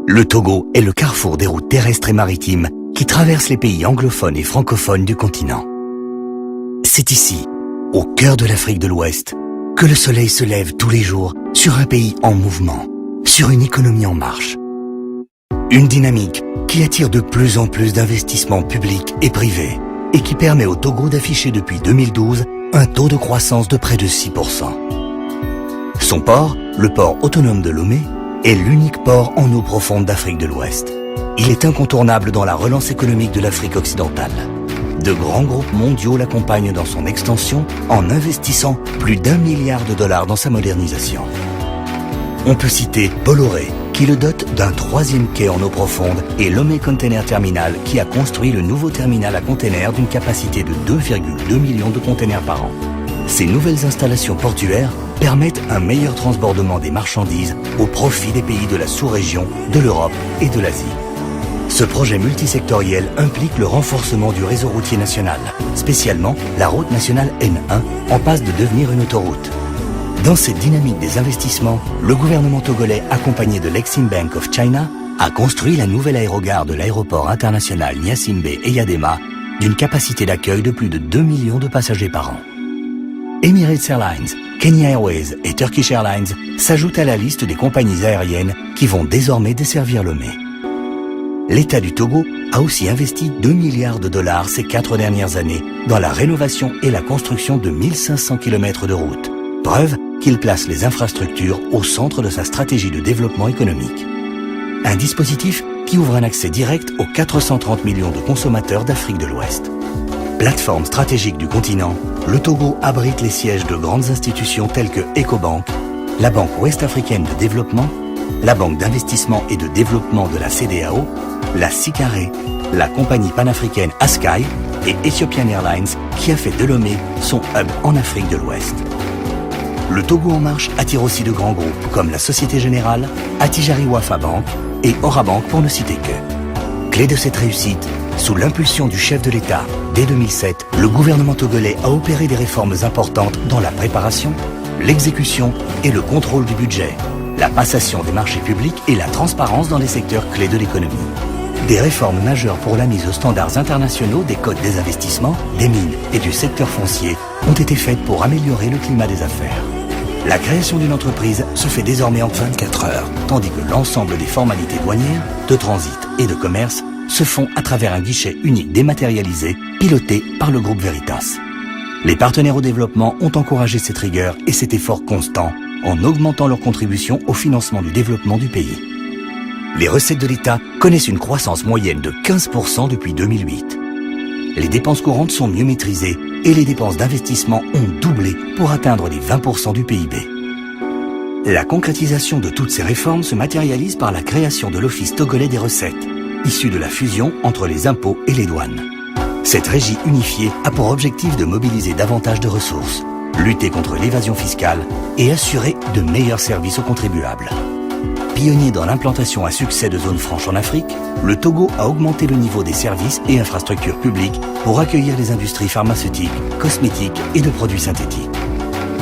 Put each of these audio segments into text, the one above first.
Le Togo est le carrefour des routes terrestres et maritimes qui traversent les pays anglophones et francophones du continent. C'est ici, au cœur de l'Afrique de l'Ouest, que le soleil se lève tous les jours sur un pays en mouvement, sur une économie en marche. Une dynamique qui attire de plus en plus d'investissements publics et privés et qui permet au Togo d'afficher depuis 2012 un taux de croissance de près de 6%. Son port, le port autonome de Lomé, est l'unique port en eau profonde d'Afrique de l'Ouest. Il est incontournable dans la relance économique de l'Afrique occidentale. De grands groupes mondiaux l'accompagnent dans son extension en investissant plus d'1 milliard de dollars dans sa modernisation. On peut citer Bolloré, qui le dote d'un 3e quai en eau profonde, et Lomé Container Terminal, qui a construit le nouveau terminal à containers d'une capacité de 2,2 millions de containers par an. Ces nouvelles installations portuaires permettent un meilleur transbordement des marchandises au profit des pays de la sous-région, de l'Europe et de l'Asie. Ce projet multisectoriel implique le renforcement du réseau routier national, spécialement la route nationale N1, en passe de devenir une autoroute. Dans cette dynamique des investissements, le gouvernement togolais, accompagné de l'Exim Bank of China, a construit la nouvelle aérogare de l'aéroport international Gnassingbé Eyadema, d'une capacité d'accueil de plus de 2 millions de passagers par an. Emirates Airlines, Kenya Airways et Turkish Airlines s'ajoutent à la liste des compagnies aériennes qui vont désormais desservir Lomé. L'État du Togo a aussi investi 2 milliards de dollars ces 4 dernières années dans la rénovation et la construction de 1500 km de routes. Preuve qu'il place les infrastructures au centre de sa stratégie de développement économique. Un dispositif qui ouvre un accès direct aux 430 millions de consommateurs d'Afrique de l'Ouest. Plateforme stratégique du continent, le Togo abrite les sièges de grandes institutions telles que Ecobank, la Banque ouest-africaine de développement, la Banque d'investissement et de développement de la CEDEAO, la SICARE, la compagnie panafricaine Askai et Ethiopian Airlines qui a fait de Lomé son hub en Afrique de l'Ouest. Le Togo en marche attire aussi de grands groupes comme la Société Générale, Attijari Wafa Bank et Orabank pour ne citer que. Clé de cette réussite, sous l'impulsion du chef de l'État, dès 2007, le gouvernement togolais a opéré des réformes importantes dans la préparation, l'exécution et le contrôle du budget, la passation des marchés publics et la transparence dans les secteurs clés de l'économie. Des réformes majeures pour la mise aux standards internationaux des codes des investissements, des mines et du secteur foncier ont été faites pour améliorer le climat des affaires. La création d'une entreprise se fait désormais en 24 heures, tandis que l'ensemble des formalités douanières, de transit et de commerce se font à travers un guichet unique dématérialisé, piloté par le groupe Veritas. Les partenaires au développement ont encouragé cette rigueur et cet effort constant en augmentant leur contribution au financement du développement du pays. Les recettes de l'État connaissent une croissance moyenne de 15% depuis 2008. Les dépenses courantes sont mieux maîtrisées et les dépenses d'investissement ont doublé pour atteindre les 20% du PIB. La concrétisation de toutes ces réformes se matérialise par la création de l'Office togolais des recettes, issu de la fusion entre les impôts et les douanes. Cette régie unifiée a pour objectif de mobiliser davantage de ressources, lutter contre l'évasion fiscale et assurer de meilleurs services aux contribuables. Pionnier dans l'implantation à succès de zones franches en Afrique, le Togo a augmenté le niveau des services et infrastructures publiques pour accueillir les industries pharmaceutiques, cosmétiques et de produits synthétiques.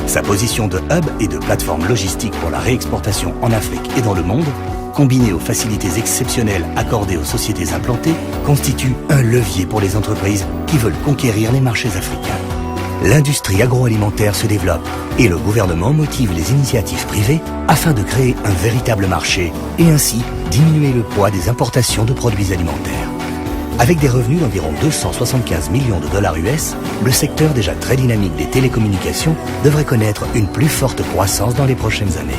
Sa position de hub et de plateforme logistique pour la réexportation en Afrique et dans le monde, combinée aux facilités exceptionnelles accordées aux sociétés implantées, constitue un levier pour les entreprises qui veulent conquérir les marchés africains. L'industrie agroalimentaire se développe et le gouvernement motive les initiatives privées afin de créer un véritable marché et ainsi diminuer le poids des importations de produits alimentaires. Avec des revenus d'environ 275 millions de dollars US, le secteur déjà très dynamique des télécommunications devrait connaître une plus forte croissance dans les prochaines années.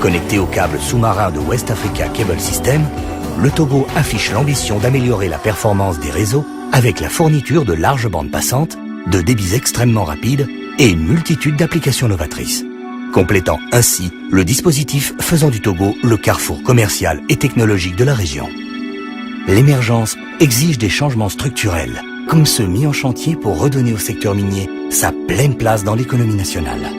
Connecté au câble sous-marin de West Africa Cable System, le Togo affiche l'ambition d'améliorer la performance des réseaux avec la fourniture de larges bandes passantes, de débits extrêmement rapides et une multitude d'applications novatrices, complétant ainsi le dispositif faisant du Togo le carrefour commercial et technologique de la région. L'émergence exige des changements structurels, comme ceux mis en chantier pour redonner au secteur minier sa pleine place dans l'économie nationale.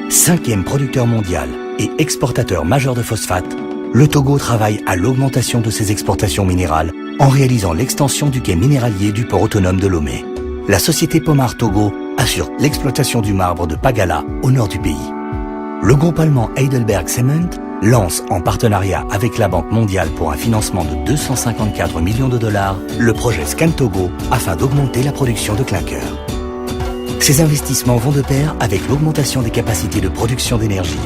5e producteur mondial et exportateur majeur de phosphate, le Togo travaille à l'augmentation de ses exportations minérales en réalisant l'extension du quai minéralier du port autonome de Lomé. La société Pomar Togo assure l'exploitation du marbre de Pagala au nord du pays. Le groupe allemand Heidelberg Cement lance en partenariat avec la Banque mondiale pour un financement de 254 millions de dollars le projet Scan Togo afin d'augmenter la production de clinker. Ces investissements vont de pair avec l'augmentation des capacités de production d'énergie.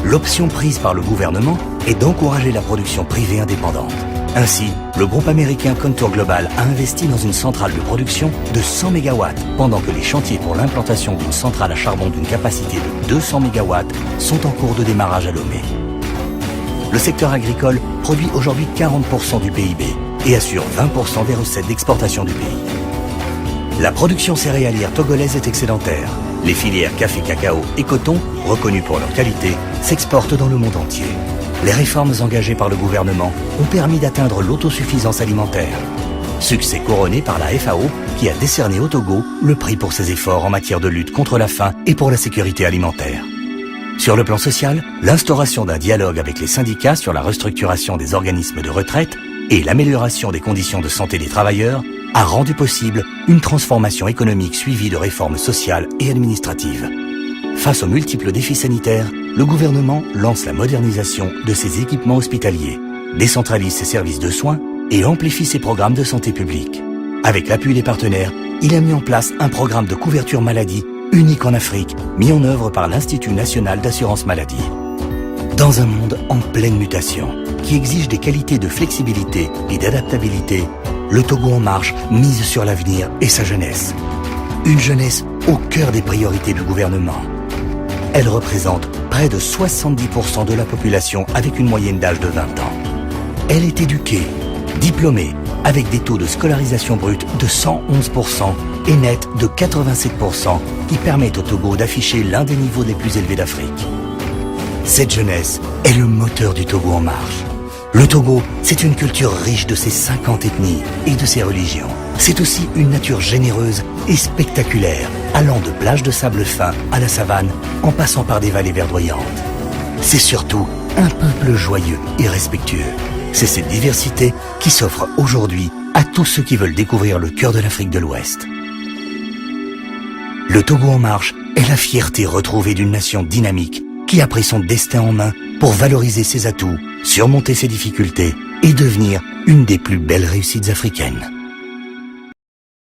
L'option prise par le gouvernement est d'encourager la production privée indépendante. Ainsi, le groupe américain Contour Global a investi dans une centrale de production de 100 MW, pendant que les chantiers pour l'implantation d'une centrale à charbon d'une capacité de 200 MW sont en cours de démarrage à Lomé. Le secteur agricole produit aujourd'hui 40% du PIB et assure 20% des recettes d'exportation du pays. La production céréalière togolaise est excédentaire. Les filières café-cacao et coton, reconnues pour leur qualité, s'exportent dans le monde entier. Les réformes engagées par le gouvernement ont permis d'atteindre l'autosuffisance alimentaire. Succès couronné par la FAO qui a décerné au Togo le prix pour ses efforts en matière de lutte contre la faim et pour la sécurité alimentaire. Sur le plan social, l'instauration d'un dialogue avec les syndicats sur la restructuration des organismes de retraite et l'amélioration des conditions de santé des travailleurs a rendu possible une transformation économique suivie de réformes sociales et administratives. Face aux multiples défis sanitaires, le gouvernement lance la modernisation de ses équipements hospitaliers, décentralise ses services de soins et amplifie ses programmes de santé publique. Avec l'appui des partenaires, il a mis en place un programme de couverture maladie unique en Afrique, mis en œuvre par l'Institut national d'assurance maladie. Dans un monde en pleine mutation, qui exige des qualités de flexibilité et d'adaptabilité, le Togo en marche mise sur l'avenir et sa jeunesse. Une jeunesse au cœur des priorités du gouvernement. Elle représente près de 70% de la population avec une moyenne d'âge de 20 ans. Elle est éduquée, diplômée, avec des taux de scolarisation brute de 111% et net de 87% qui permettent au Togo d'afficher l'un des niveaux les plus élevés d'Afrique. Cette jeunesse est le moteur du Togo en marche. Le Togo, c'est une culture riche de ses 50 ethnies et de ses religions. C'est aussi une nature généreuse et spectaculaire, allant de plages de sable fin à la savane, en passant par des vallées verdoyantes. C'est surtout un peuple joyeux et respectueux. C'est cette diversité qui s'offre aujourd'hui à tous ceux qui veulent découvrir le cœur de l'Afrique de l'Ouest. Le Togo en marche est la fierté retrouvée d'une nation dynamique qui a pris son destin en main pour valoriser ses atouts, surmonter ses difficultés et devenir une des plus belles réussites africaines.